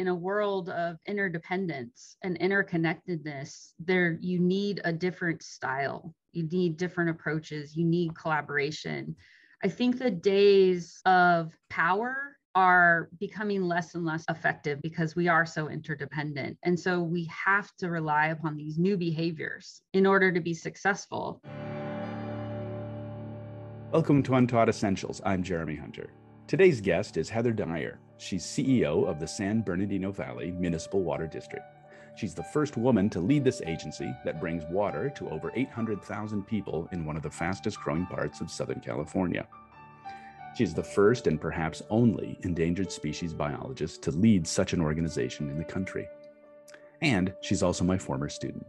in a world of interdependence and interconnectedness, you need a different style. You need different approaches. You need collaboration. I think the days of power are becoming less and less effective because we are so interdependent. And so we have to rely upon these new behaviors in order to be successful. Welcome to Untaught Essentials. I'm Jeremy Hunter. Today's guest is Heather Dyer. She's CEO of the San Bernardino Valley Municipal Water District. She's the first woman to lead this agency that brings water to over 800,000 people in one of the fastest growing parts of Southern California. She's the first and perhaps only endangered species biologist to lead such an organization in the country. And she's also my former student.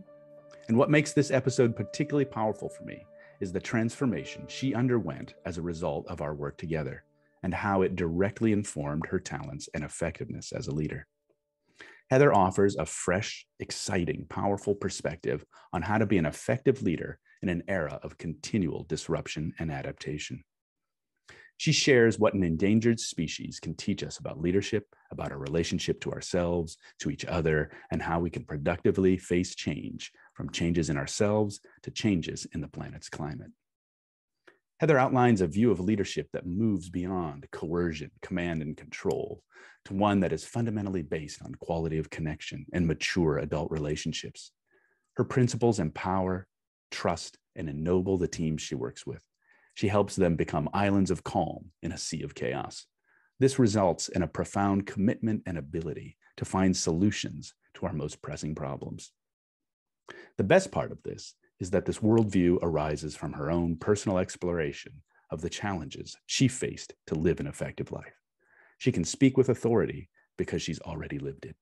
And what makes this episode particularly powerful for me is the transformation she underwent as a result of our work together and how it directly informed her talents and effectiveness as a leader. Heather offers a fresh, exciting, powerful perspective on how to be an effective leader in an era of continual disruption and adaptation. She shares what an endangered species can teach us about leadership, about our relationship to ourselves, to each other, and how we can productively face change, from changes in ourselves to changes in the planet's climate. Heather outlines a view of leadership that moves beyond coercion, command, and control to one that is fundamentally based on quality of connection and mature adult relationships. Her principles empower, trust, and ennoble the teams she works with. She helps them become islands of calm in a sea of chaos. This results in a profound commitment and ability to find solutions to our most pressing problems. The best part of this is that this worldview arises from her own personal exploration of the challenges she faced to live an effective life. She can speak with authority because she's already lived it.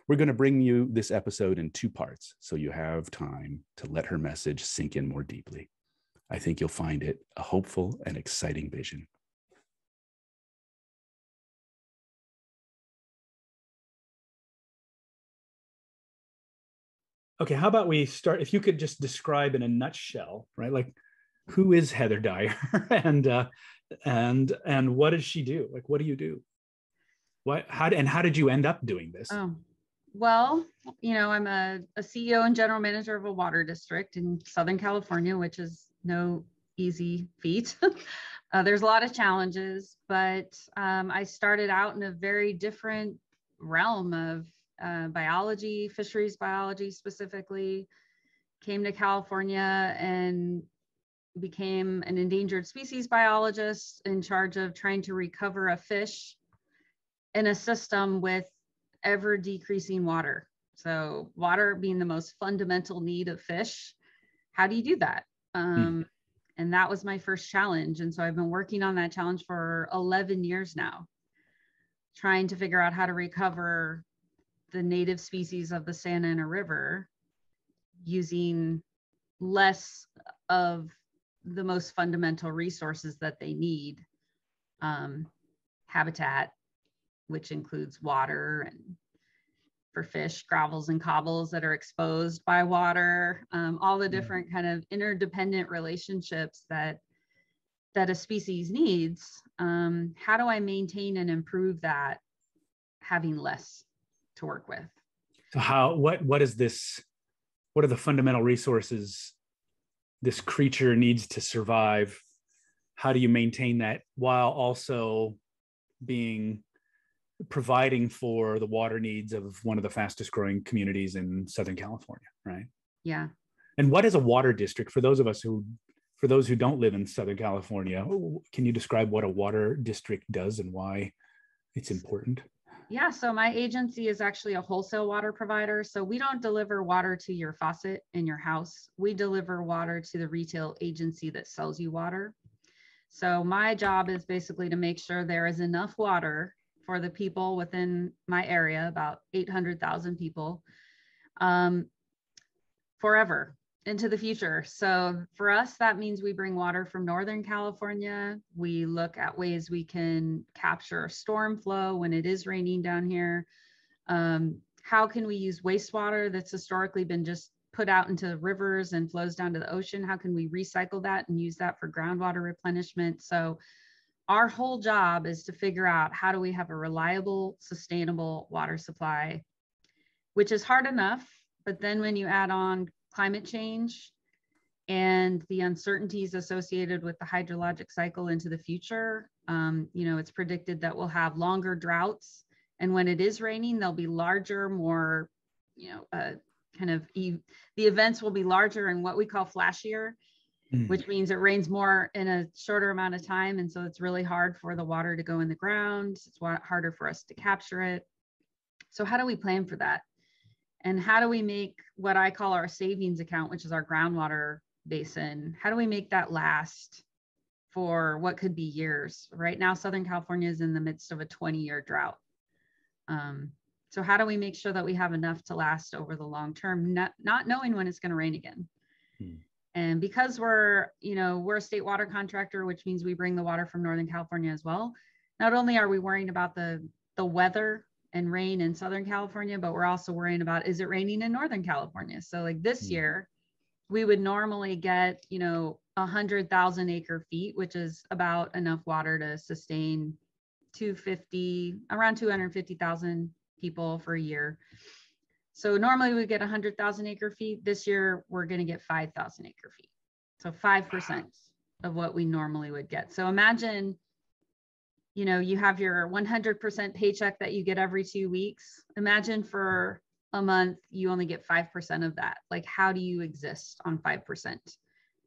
We're going to bring you this episode in two parts, so you have time to let her message sink in more deeply. I think you'll find it a hopeful and exciting vision. Okay, how about we start, if you could just describe in a nutshell, right? Like, who is Heather Dyer and what does she do? Like, what do you do? How did you end up doing this? Well, I'm a CEO and general manager of a water district in Southern California, which is no easy feat. There's a lot of challenges, but I started out in a very different realm of biology, fisheries biology specifically, came to California and became an endangered species biologist in charge of trying to recover a fish in a system with ever decreasing water. So water being the most fundamental need of fish. How do you do that? And that was my first challenge. And so I've been working on that challenge for 11 years now, trying to figure out how to recover the native species of the Santa Ana River using less of the most fundamental resources that they need. Habitat, which includes water, and for fish, gravels and cobbles that are exposed by water, all the different kind of interdependent relationships that a species needs. How do I maintain and improve that, having less to work with? So what is this? What are the fundamental resources this creature needs to survive? How do you maintain that while also providing for the water needs of one of the fastest growing communities in Southern California, right? Yeah. And what is a water district? For those who don't live in Southern California, can you describe what a water district does and why it's important? Yeah, so my agency is actually a wholesale water provider. So we don't deliver water to your faucet in your house. We deliver water to the retail agency that sells you water. So my job is basically to make sure there is enough water for the people within my area, about 800,000 people, forever into the future. So for us, that means we bring water from Northern California. We look at ways we can capture storm flow when it is raining down here. How can we use wastewater that's historically been just put out into rivers and flows down to the ocean? How can we recycle that and use that for groundwater replenishment? So our whole job is to figure out how do we have a reliable, sustainable water supply, which is hard enough. But then when you add on climate change and the uncertainties associated with the hydrologic cycle into the future, it's predicted that we'll have longer droughts. And when it is raining, they'll be larger, more, the events will be larger and what we call flashier, which means it rains more in a shorter amount of time. And so it's really hard for the water to go in the ground. It's harder for us to capture it. So how do we plan for that? And how do we make what I call our savings account, which is our groundwater basin, how do we make that last for what could be years? Right now, Southern California is in the midst of a 20-year drought. So how do we make sure that we have enough to last over the long term, not knowing when it's going to rain again? And because we're a state water contractor, which means we bring the water from Northern California as well. Not only are we worrying about the weather and rain in Southern California, but we're also worrying about, is it raining in Northern California? So like this year, we would normally get, 100,000 acre feet, which is about enough water to sustain around 250,000 people for a year. So normally we get 100,000 acre feet. This year, we're going to get 5,000 acre feet. So 5% of what we normally would get. So imagine, you have your 100% paycheck that you get every 2 weeks. Imagine for a month, you only get 5% of that. Like, how do you exist on 5%?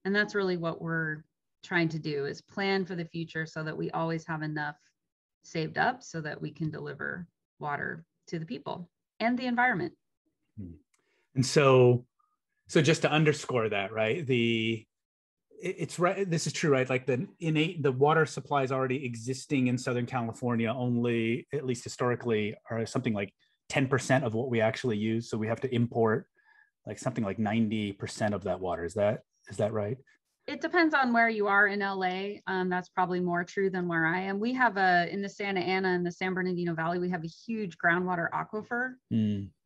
And that's really what we're trying to do, is plan for the future so that we always have enough saved up so that we can deliver water to the people and the environment. And so just to underscore that, right? It's right. This is true, right? Like the water supplies already existing in Southern California only, at least historically, are something like 10% of what we actually use. So we have to import like something like 90% of that water. Is that right? It depends on where you are in LA. That's probably more true than where I am. We have in the Santa Ana and the San Bernardino Valley, we have a huge groundwater aquifer.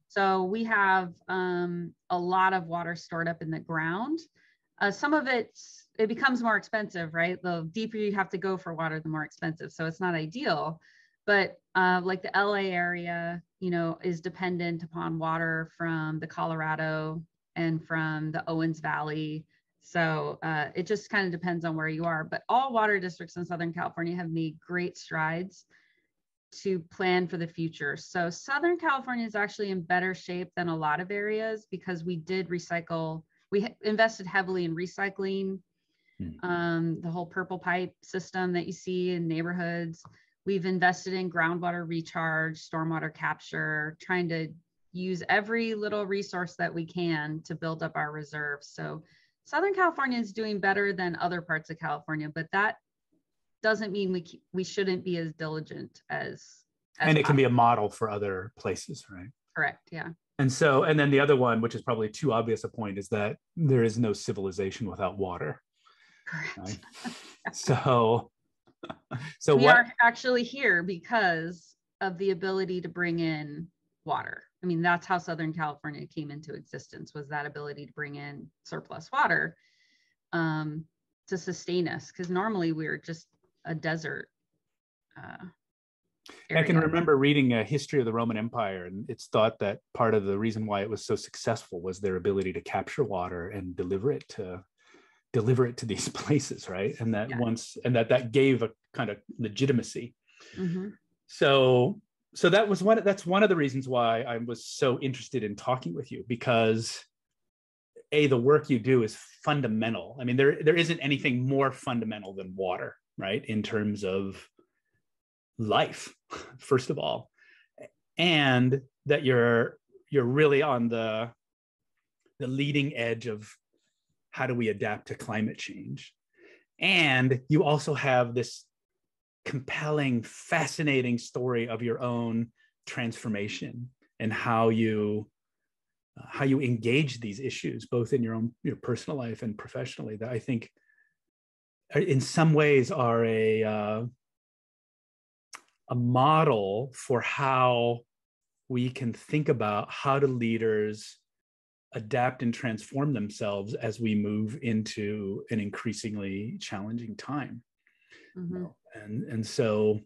So we have a lot of water stored up in the ground. Some of it becomes more expensive, right? The deeper you have to go for water, the more expensive. So it's not ideal. But like the LA area, is dependent upon water from the Colorado and from the Owens Valley. So it just kind of depends on where you are. But all water districts in Southern California have made great strides to plan for the future. So Southern California is actually in better shape than a lot of areas because we did recycle. We invested heavily in recycling, the whole purple pipe system that you see in neighborhoods. We've invested in groundwater recharge, stormwater capture, trying to use every little resource that we can to build up our reserves. So Southern California is doing better than other parts of California, but that doesn't mean we shouldn't be as diligent as and it can be a model for other places, right? Correct. Yeah. And then the other one, which is probably too obvious a point, is that there is no civilization without water. Correct. Right? So we are actually here because of the ability to bring in water. I mean, that's how Southern California came into existence, was that ability to bring in surplus water to sustain us, because normally we're just a desert area. I can remember reading a history of the Roman Empire, and it's thought that part of the reason why it was so successful was their ability to capture water and deliver it to these places, right? And that that gave a kind of legitimacy. So that's one of the reasons why I was so interested in talking with you, because the work you do is fundamental. I mean, there isn't anything more fundamental than water, right? In terms of life, first of all, and that you're really on the leading edge of how do we adapt to climate change. And you also have this compelling, fascinating story of your own transformation and how you engage these issues, both in your personal life and professionally, that I think in some ways are a model for how we can think about how do leaders adapt and transform themselves as we move into an increasingly challenging time. And so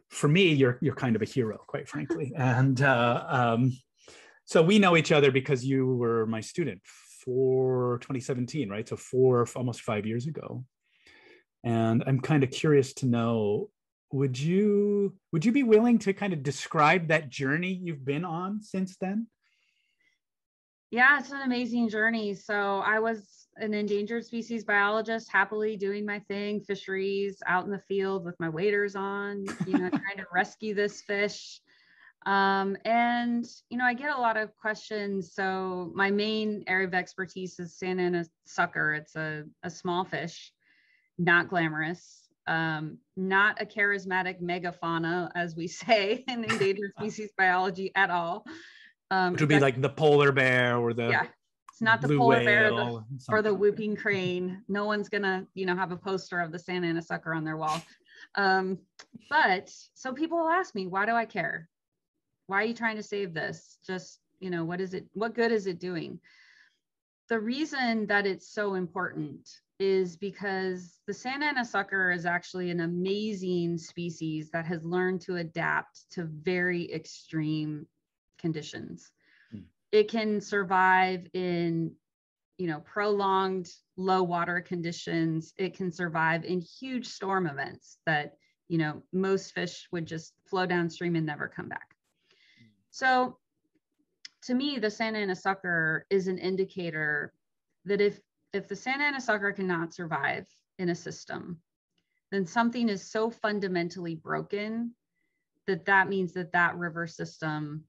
for me, you're kind of a hero, quite frankly. And so we know each other because you were my student for 2017, right? So almost 5 years ago. And I'm kind of curious to know, would you be willing to kind of describe that journey you've been on since then? Yeah, it's an amazing journey. So I was an endangered species biologist, happily doing my thing, fisheries, out in the field with my waders on, trying to rescue this fish. And, I get a lot of questions. So my main area of expertise is Santa Ana sucker. It's a small fish, not glamorous, not a charismatic megafauna, as we say in endangered species biology at all. Which would be like the polar bear or the it's not the blue polar whale bear or the whooping crane. No one's gonna, have a poster of the Santa Ana sucker on their wall. But so people will ask me, why do I care? Why are you trying to save this? Just, what is it? What good is it doing? The reason that it's so important is because the Santa Ana sucker is actually an amazing species that has learned to adapt to very extreme conditions. It can survive in, prolonged low water conditions. It can survive in huge storm events that, most fish would just flow downstream and never come back. So to me, the Santa Ana sucker is an indicator that if the Santa Ana sucker cannot survive in a system, then something is so fundamentally broken that means that river system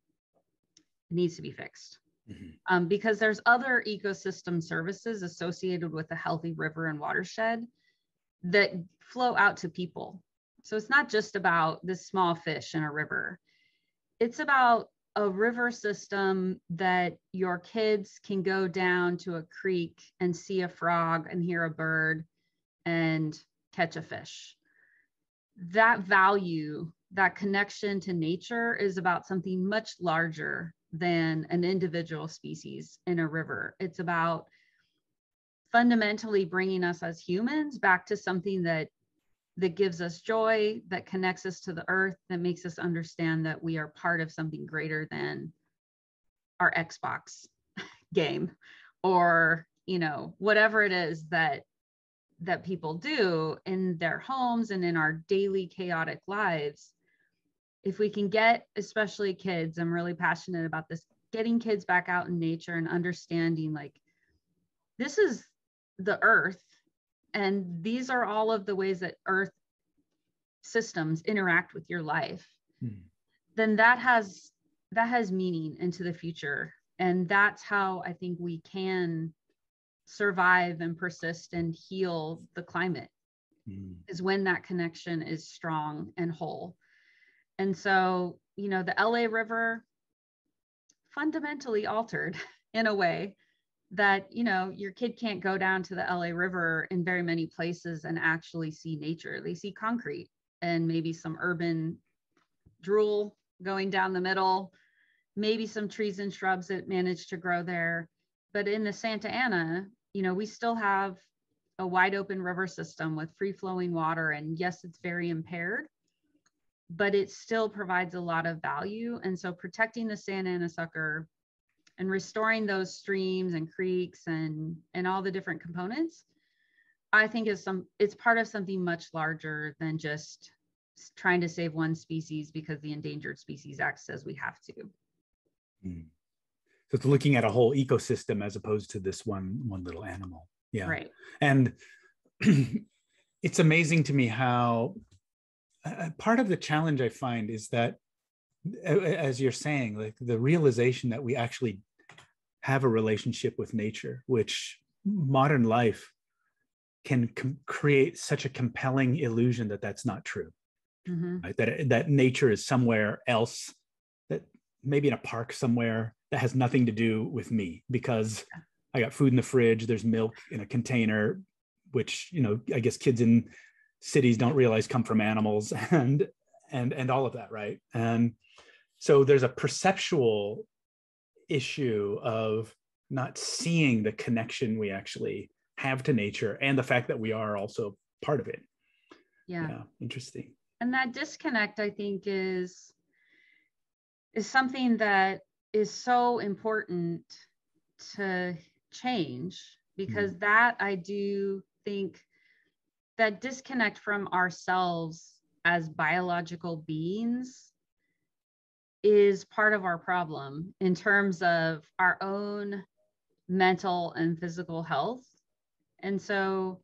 needs to be fixed. Mm-hmm. Because there's other ecosystem services associated with a healthy river and watershed that flow out to people. So it's not just about this small fish in a river. It's about a river system that your kids can go down to a creek and see a frog and hear a bird and catch a fish. That value, that connection to nature is about something much larger than an individual species in a river. It's about fundamentally bringing us as humans back to something that gives us joy, that connects us to the earth, that makes us understand that we are part of something greater than our Xbox game or, whatever it is that people do in their homes and in our daily chaotic lives. If we can get, especially kids, I'm really passionate about this, getting kids back out in nature and understanding like, this is the earth. And these are all of the ways that earth systems interact with your life, then that has meaning into the future. And that's how I think we can survive and persist and heal the climate, is when that connection is strong and whole. And so, the LA River fundamentally altered in a way that, your kid can't go down to the LA River in very many places and actually see nature. They see concrete and maybe some urban drool going down the middle, maybe some trees and shrubs that manage to grow there. But in the Santa Ana, we still have a wide open river system with free flowing water. And yes, it's very impaired, but it still provides a lot of value. And so protecting the Santa Ana sucker and restoring those streams and creeks and all the different components, I think it's part of something much larger than just trying to save one species because the Endangered Species Act says we have to. So it's looking at a whole ecosystem as opposed to this one little animal. Yeah. Right. And it's amazing to me how part of the challenge I find is that, as you're saying, like the realization that we actually have a relationship with nature, which modern life can create such a compelling illusion that that's not true. Right? That nature is somewhere else, that maybe in a park somewhere that has nothing to do with me, because I got food in the fridge, there's milk in a container, which, I guess kids in cities don't realize come from animals, and all of that, right? And so there's a perceptual issue of not seeing the connection we actually have to nature, and the fact that we are also part of it. Yeah. Interesting. And that disconnect, I think, is something that is so important to change, because that, I do think, that disconnect from ourselves as biological beings is part of our problem in terms of our own mental and physical health. And so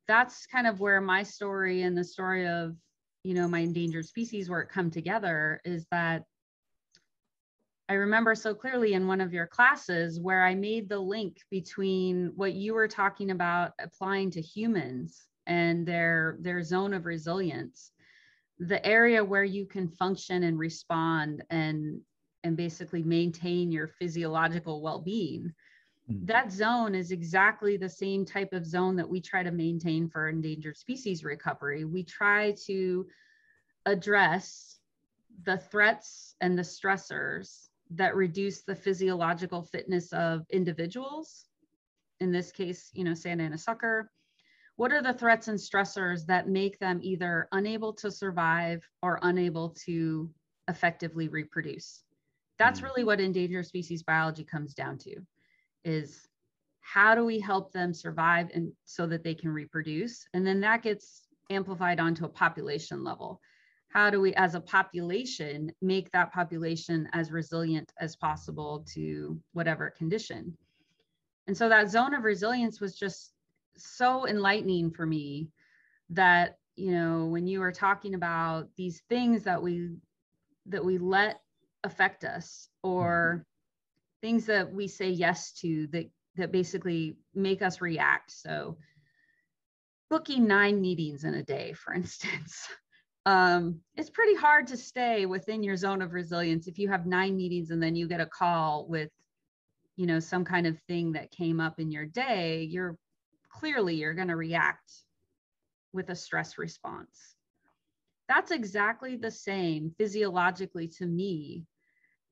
that's kind of where my story and the story of, my endangered species work come together, is that I remember so clearly in one of your classes where I made the link between what you were talking about applying to humans and their zone of resilience, the area where you can function and respond and basically maintain your physiological well-being. That zone is exactly the same type of zone that we try to maintain for endangered species recovery. We try to address the threats and the stressors that reduce the physiological fitness of individuals. In this case, Santa Ana sucker. What are the threats and stressors that make them either unable to survive or unable to effectively reproduce? That's really what endangered species biology comes down to, is how do we help them survive and so that they can reproduce? And then that gets amplified onto a population level. How do we, as a population, make that population as resilient as possible to whatever condition? And so that zone of resilience was just so enlightening for me, that, when you were talking about these things that we let affect us, or things that we say yes to that basically make us react. So booking 9 meetings in a day, for instance, it's pretty hard to stay within your zone of resilience if you have 9 meetings and then you get a call with, some kind of thing that came up in your day. You're going to react with a stress response. That's exactly the same physiologically to me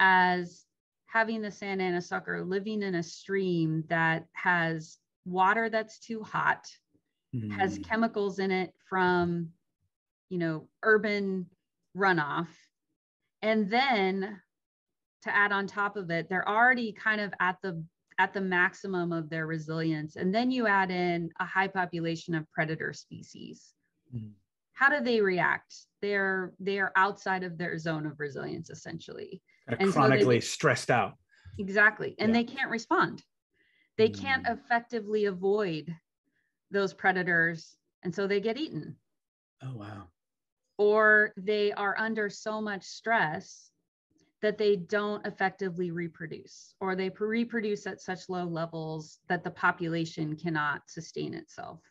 as having the Santa Ana sucker living in a stream that has water that's too hot, has chemicals in it from, urban runoff. And then to add on top of it, they're already kind of at the maximum of their resilience. And then you add in a high population of predator species. How do they react? They're outside of their zone of resilience, essentially. And chronically stressed out. Exactly. And they can't respond. They can't effectively avoid those predators. And so they get eaten. Oh, wow. Or they are under so much stress that they don't effectively reproduce, or they reproduce at such low levels that the population cannot sustain itself.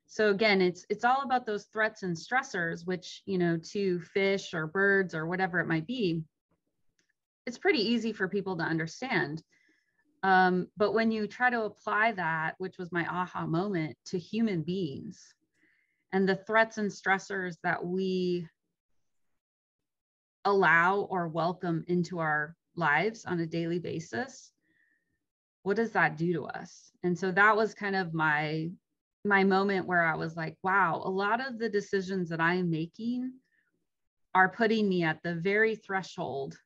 So again, it's all about those threats and stressors, which, to fish or birds or whatever it might be, it's pretty easy for people to understand. But when you try to apply that, which was my aha moment, to human beings and the threats and stressors that we allow or welcome into our lives on a daily basis, what does that do to us? And so that was kind of my moment where I was like, wow, a lot of the decisions that I am making are putting me at the very threshold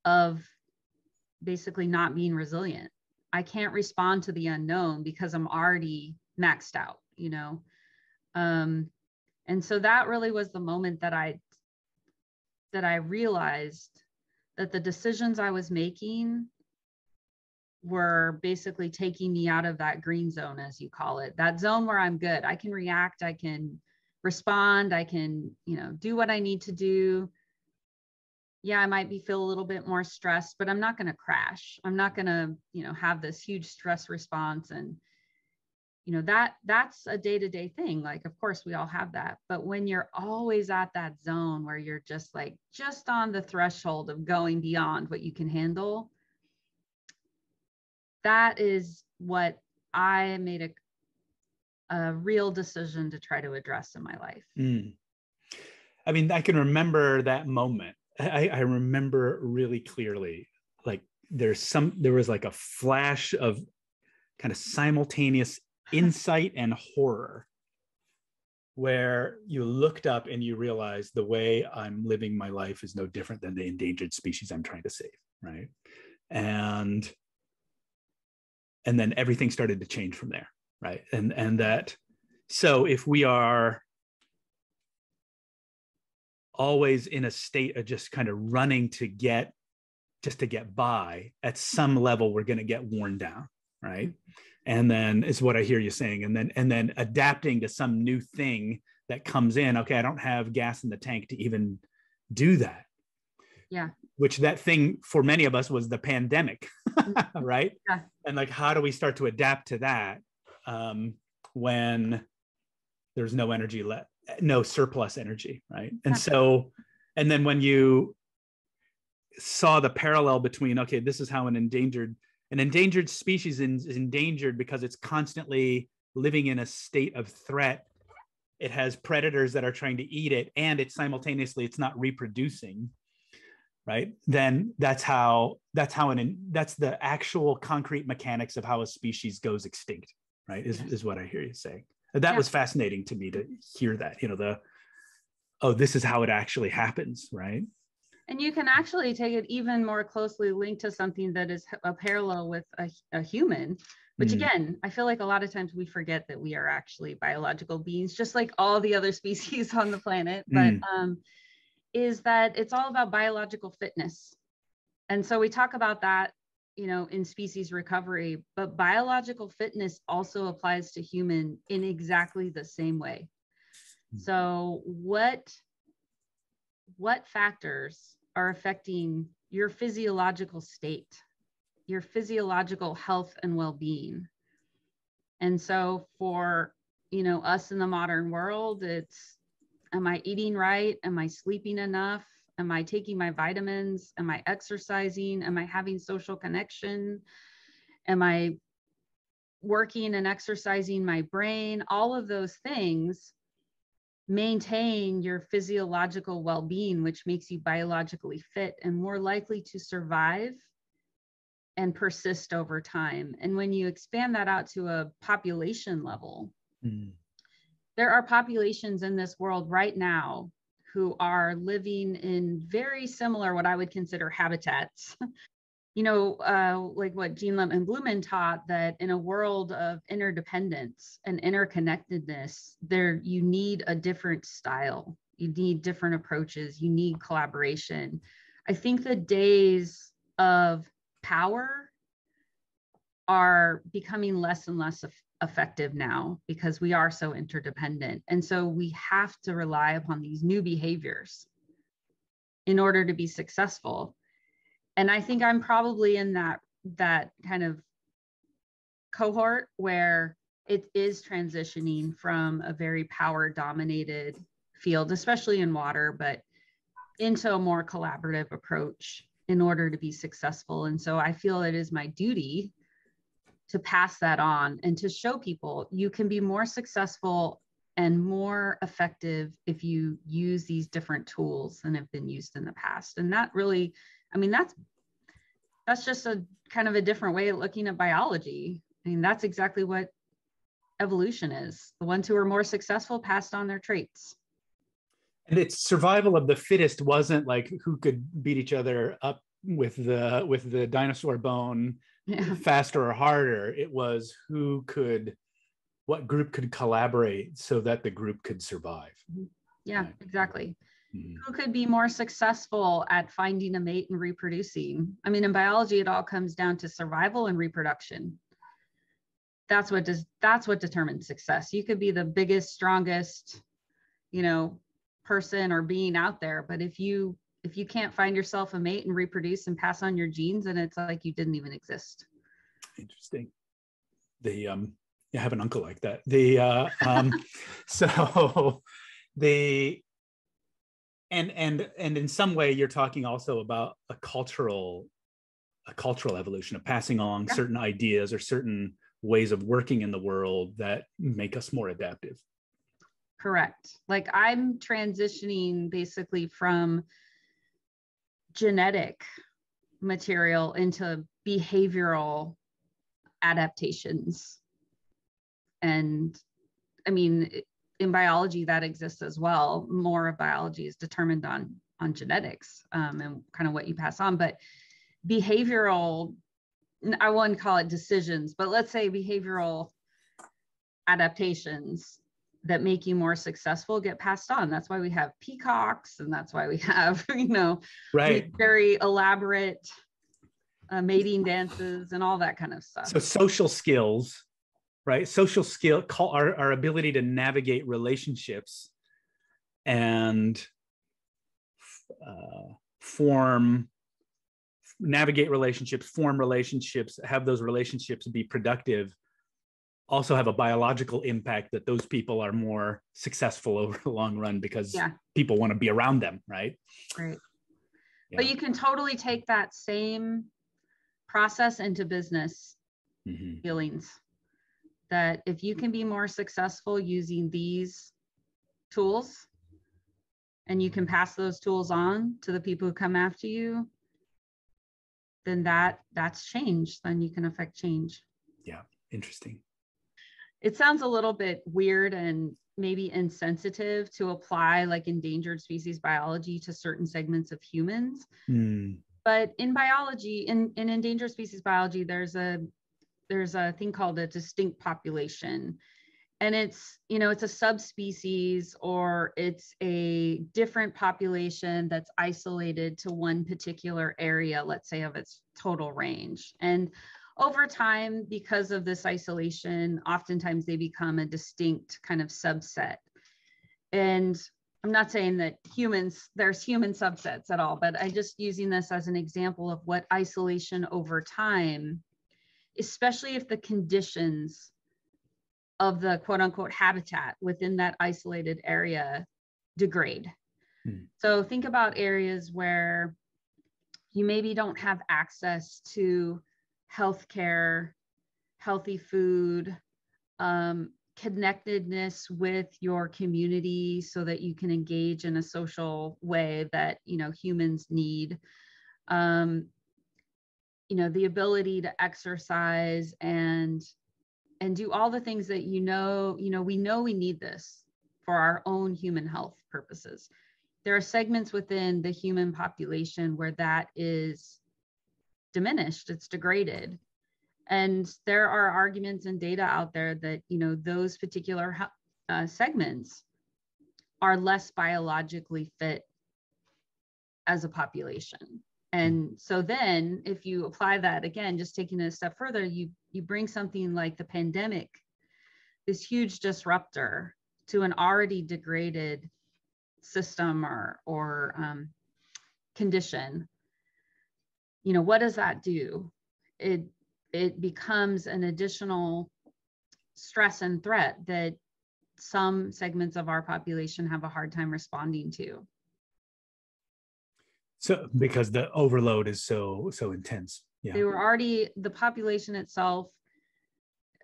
of basically not being resilient. I can't respond to the unknown because I'm already maxed out, and so that really was the moment that I realized that the decisions I was making were basically taking me out of that green zone, as you call it, that zone where I'm good. I can react, I can respond, I can, do what I need to do. Yeah, I might feel a little bit more stressed, but I'm not going to crash. I'm not going to, have this huge stress response. And, that's a day-to-day thing. Like, of course, we all have that. But when you're always at that zone where you're just on the threshold of going beyond what you can handle, that is what I made a real decision to try to address in my life. I mean, I can remember that moment. I remember really clearly, like there was like a flash of kind of simultaneous insight and horror, where you looked up and you realized the way I'm living my life is no different than the endangered species I'm trying to save, right? And then everything started to change from there, right? And that, so if we are always in a state of just kind of running to get by, at some level we're going to get worn down, right? And then is what I hear you saying, and then adapting to some new thing that comes in. Okay, I don't have gas in the tank to even do that. Yeah. Which that thing for many of us was the pandemic, right? Yeah. And like, how do we start to adapt to that when there's no energy left, no surplus energy, right? And so, and then when you saw the parallel between, okay, this is how an endangered species is endangered because it's constantly living in a state of threat. It has predators that are trying to eat it, and it's not reproducing, right? Then that's the actual concrete mechanics of how a species goes extinct, right? Is what I hear you saying. That was fascinating to me to hear that, this is how it actually happens, right? And you can actually take it even more closely linked to something that is a parallel with a human, which again, I feel like a lot of times we forget that we are actually biological beings, just like all the other species on the planet. But is that it's all about biological fitness. And so we talk about that, in species recovery, but biological fitness also applies to human in exactly the same way. So what factors are affecting your physiological state, your physiological health and well-being? And so for, us in the modern world, it's, am I eating right? Am I sleeping enough? Am I taking my vitamins? Am I exercising? Am I having social connection? Am I working and exercising my brain? All of those things maintain your physiological well-being, which makes you biologically fit and more likely to survive and persist over time. And when you expand that out to a population level, there are populations in this world right now who are living in very similar, what I would consider habitats. Like what Jean and Blumen taught, that in a world of interdependence and interconnectedness, you need a different style. You need different approaches. You need collaboration. I think the days of power are becoming less and less effective now because we are so interdependent. And so we have to rely upon these new behaviors in order to be successful. And I think I'm probably in that kind of cohort where it is transitioning from a very power dominated field, especially in water, but into a more collaborative approach in order to be successful. And so I feel it is my duty to pass that on and to show people you can be more successful and more effective if you use these different tools than have been used in the past. And that really, that's just a kind of a different way of looking at biology. That's exactly what evolution is. The ones who are more successful passed on their traits. And it's survival of the fittest wasn't like who could beat each other up with the dinosaur bone faster or harder. It was what group could collaborate so that the group could survive. Yeah, exactly. Who could be more successful at finding a mate and reproducing? In biology, it all comes down to survival and reproduction. That's what determines success. You could be the biggest, strongest, person or being out there, but if you can't find yourself a mate and reproduce and pass on your genes, then it's like you didn't even exist. Interesting. I have an uncle like that. And in some way you're talking also about a cultural evolution of passing along certain ideas or certain ways of working in the world that make us more adaptive. Correct. Like I'm transitioning basically from genetic material into behavioral adaptations. And I mean, in biology, that exists as well. More of biology is determined on genetics, and kind of what you pass on. But behavioral, I wouldn't call it decisions, but let's say behavioral adaptations that make you more successful get passed on. That's why we have peacocks, and that's why we have, right, very elaborate mating dances and all that kind of stuff. So social skills, right? Social skill, our ability to navigate relationships and form relationships, have those relationships be productive, also have a biological impact that those people are more successful over the long run because people want to be around them, right? Right. Yeah. But you can totally take that same process into business dealings. That if you can be more successful using these tools, and you can pass those tools on to the people who come after you, then that's change. Then you can affect change. Yeah, interesting. It sounds a little bit weird and maybe insensitive to apply like endangered species biology to certain segments of humans. But in biology, in endangered species biology, there's a thing called a distinct population. And it's, it's a subspecies, or it's a different population that's isolated to one particular area, let's say, of its total range. And over time, because of this isolation, oftentimes they become a distinct kind of subset. And I'm not saying that there's human subsets at all, but I'm just using this as an example of what isolation over time, especially if the conditions of the quote unquote habitat within that isolated area degrade. So think about areas where you maybe don't have access to healthcare, healthy food, connectedness with your community so that you can engage in a social way that, humans need. The ability to exercise and do all the things that we know we need this for our own human health purposes. There are segments within the human population where that is diminished, it's degraded. And there are arguments and data out there that, those particular segments are less biologically fit as a population. And so then if you apply that, again, just taking it a step further, you bring something like the pandemic, this huge disruptor to an already degraded system or condition. What does that do? It becomes an additional stress and threat that some segments of our population have a hard time responding to. So because the overload is so intense. Yeah. They were already, the population itself,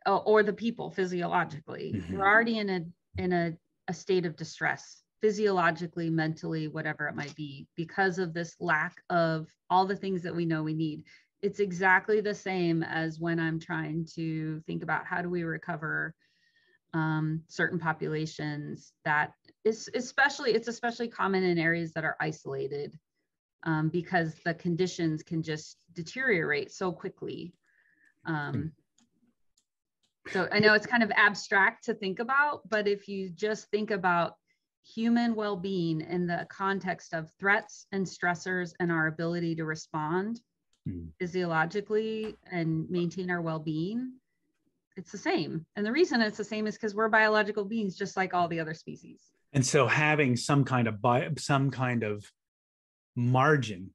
or the people physiologically, were already in a state of distress, physiologically, mentally, whatever it might be, because of this lack of all the things that we know we need. It's exactly the same as when I'm trying to think about how do we recover certain populations. That is especially common in areas that are isolated. Because the conditions can just deteriorate so quickly. So I know it's kind of abstract to think about, but if you just think about human well-being in the context of threats and stressors and our ability to respond physiologically and maintain our well-being, it's the same. And the reason it's the same is because we're biological beings just like all the other species. And so having some kind of margin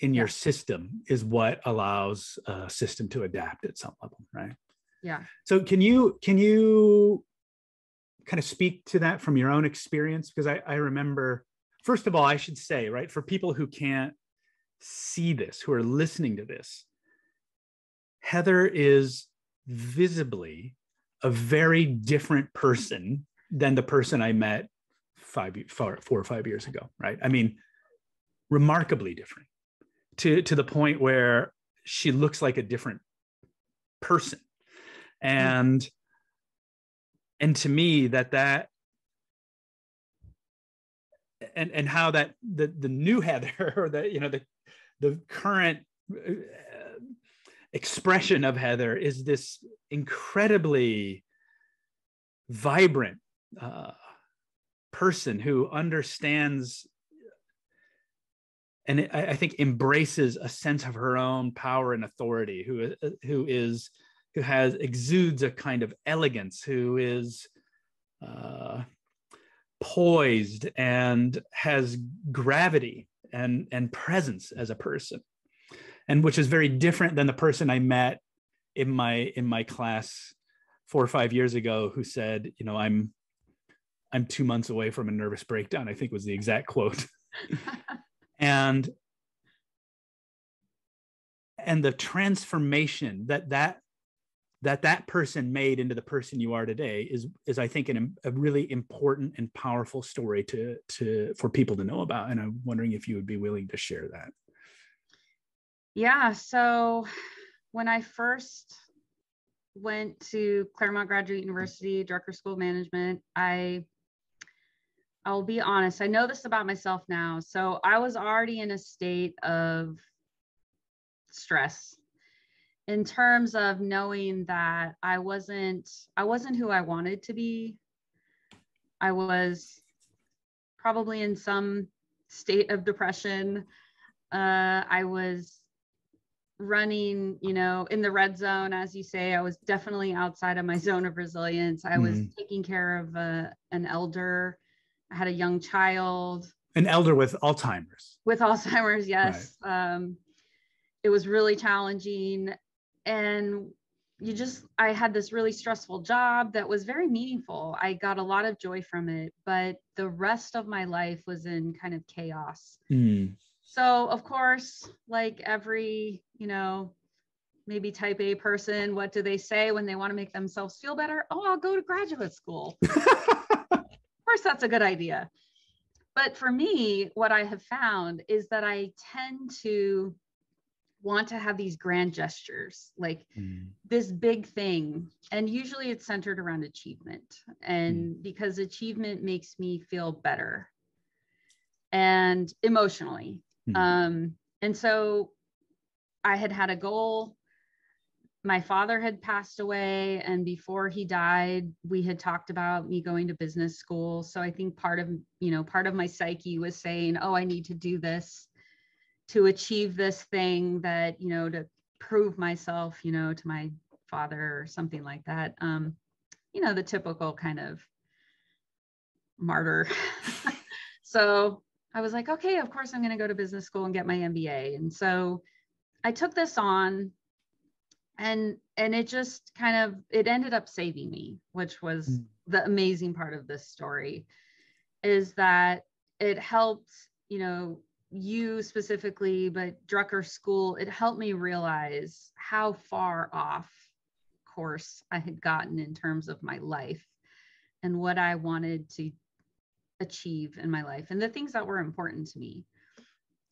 in your system is what allows a system to adapt at some level, right? Yeah. So can you kind of speak to that from your own experience? Because I remember, first of all, I should say, right, for people who can't see this, who are listening to this, Heather is visibly a very different person than the person I met 4 or 5 years ago, right? I mean, remarkably different to the point where she looks like a different person. And and to me that and how that the new Heather, or the current expression of Heather, is this incredibly vibrant person who understands and I think embraces a sense of her own power and authority, who exudes a kind of elegance, who is poised and has gravity and presence as a person, and which is very different than the person I met in my class 4 or 5 years ago, who said, I'm 2 months away from a nervous breakdown, I think was the exact quote. and the transformation that person made into the person you are today is I think a really important and powerful story for people to know about. And I'm wondering if you would be willing to share that. Yeah. So when I first went to Claremont Graduate University, Drucker School of Management, I'll be honest, I know this about myself now. So I was already in a state of stress in terms of knowing that I wasn't who I wanted to be. I was probably in some state of depression. I was running, in the red zone, as you say. I was definitely outside of my zone of resilience. I was taking care of an elder. I had a young child. An elder with Alzheimer's. With Alzheimer's, yes. Right. It was really challenging. And I had this really stressful job that was very meaningful. I got a lot of joy from it, but the rest of my life was in kind of chaos. So of course, like every, maybe type A person, what do they say when they want to make themselves feel better? Oh, I'll go to graduate school. Of course, that's a good idea. But for me, what I have found is that I tend to want to have these grand gestures, like this big thing. And usually it's centered around achievement. And because achievement makes me feel better and emotionally. And so I had a goal. My father had passed away, and before he died, we had talked about me going to business school. So I think part of my psyche was saying, oh, I need to do this to achieve this thing that, to prove myself, to my father or something like that. The typical kind of martyr. So I was like, okay, of course I'm going to go to business school and get my MBA. And so I took this on, and it just it ended up saving me, which was the amazing part of this story, is that it helped, you specifically, but Drucker School, it helped me realize how far off course I had gotten in terms of my life and what I wanted to achieve in my life and the things that were important to me.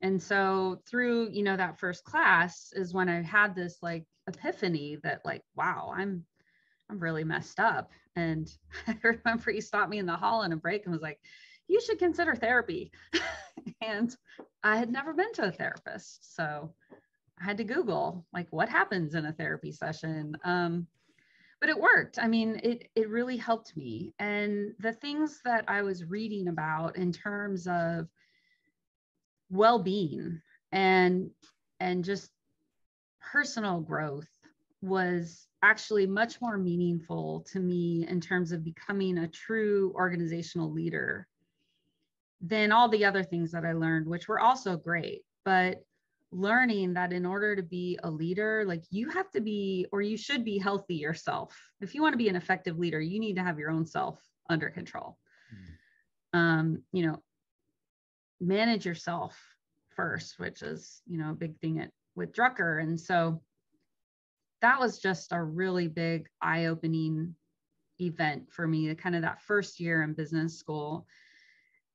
And so through, that first class is when I had this like epiphany that like, wow, I'm really messed up. And I remember he stopped me in the hall in a break and was like, you should consider therapy. And I had never been to a therapist. So I had to Google like what happens in a therapy session. But it worked. I mean, it really helped me. And the things that I was reading about in terms of well-being and just personal growth was actually much more meaningful to me in terms of becoming a true organizational leader than all the other things that I learned, which were also great. But learning that in order to be a leader, like you have to be, or you should be healthy yourself. If you want to be an effective leader, you need to have your own self under control. Manage yourself first, which is, a big thing with Drucker. And so that was just a really big eye-opening event for me, kind of that first year in business school,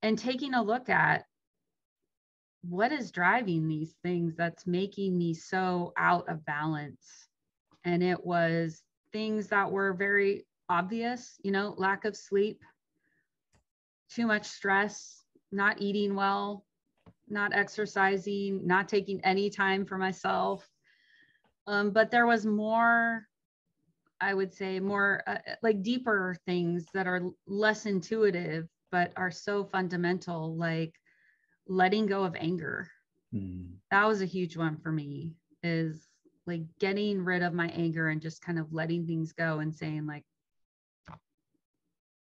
and taking a look at what is driving these things that's making me so out of balance. And it was things that were very obvious, lack of sleep, too much stress, not eating well, not exercising, not taking any time for myself. But there was more, I would say, more like deeper things that are less intuitive, but are so fundamental, like letting go of anger. That was a huge one for me, is like getting rid of my anger and just kind of letting things go and saying like,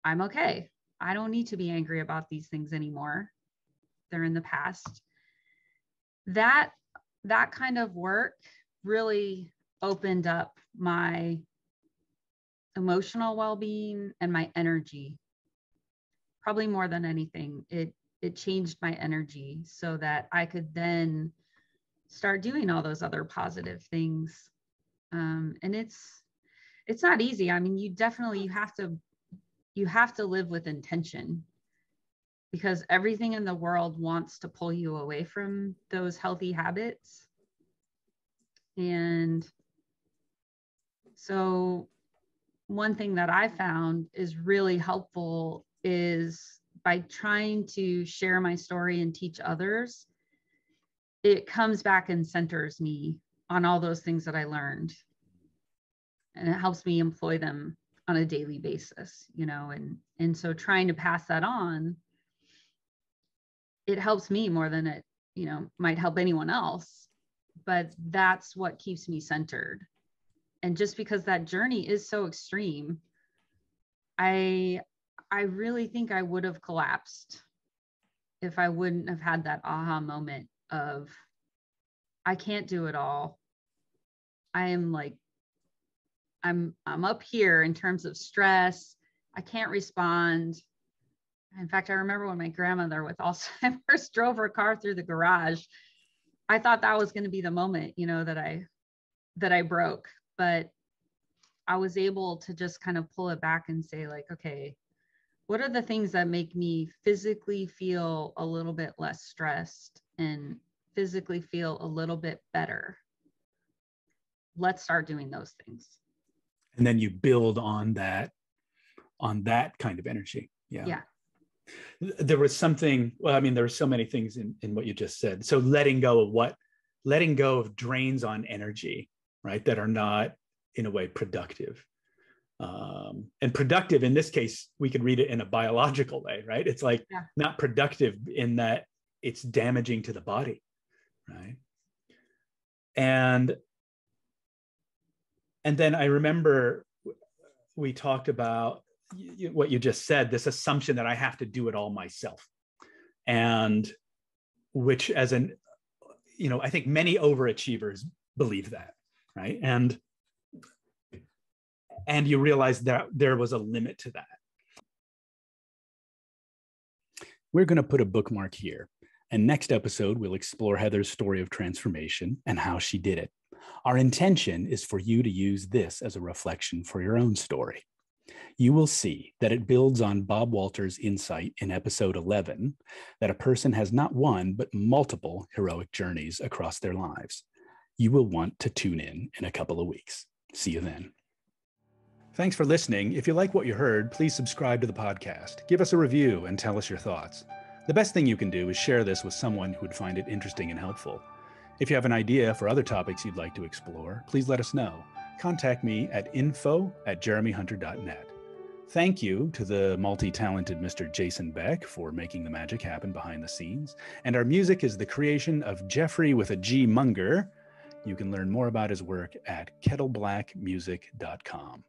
I'm okay. I don't need to be angry about these things anymore. They're in the past. That kind of work really opened up my emotional well-being and my energy. Probably more than anything, it changed my energy so that I could then start doing all those other positive things. And it's not easy. I mean, you have to live with intention, because everything in the world wants to pull you away from those healthy habits. And so one thing that I found is really helpful is by trying to share my story and teach others, it comes back and centers me on all those things that I learned. And it helps me employ them on a daily basis, and so trying to pass that on, it helps me more than it, might help anyone else, but that's what keeps me centered. And just because that journey is so extreme, I really think I would have collapsed if I wouldn't have had that aha moment of, I can't do it all. I'm up here in terms of stress. I can't respond. In fact, I remember when my grandmother with Alzheimer's drove her car through the garage. I thought that was going to be the moment, that I broke, but I was able to just kind of pull it back and say like, okay, what are the things that make me physically feel a little bit less stressed and physically feel a little bit better? Let's start doing those things. And then you build on that kind of energy. Yeah. There was something, well, I mean, there were so many things in what you just said. So letting go of drains on energy, right? That are not in a way productive. And productive in this case, we could read it in a biological way, right? It's like not productive in that it's damaging to the body, right? And then I remember we talked about what you just said, this assumption that I have to do it all myself. And which I think many overachievers believe that, right? And you realize that there was a limit to that. We're going to put a bookmark here. And next episode, we'll explore Heather's story of transformation and how she did it. Our intention is for you to use this as a reflection for your own story. You will see that it builds on Bob Walter's insight in episode 11, that a person has not one, but multiple heroic journeys across their lives. You will want to tune in a couple of weeks. See you then. Thanks for listening. If you like what you heard, please subscribe to the podcast. Give us a review and tell us your thoughts. The best thing you can do is share this with someone who would find it interesting and helpful. If you have an idea for other topics you'd like to explore, please let us know. Contact me at info@jeremyhunter.net. Thank you to the multi-talented Mr. Jason Beck for making the magic happen behind the scenes. And our music is the creation of Jeffrey with a G Munger. You can learn more about his work at kettleblackmusic.com.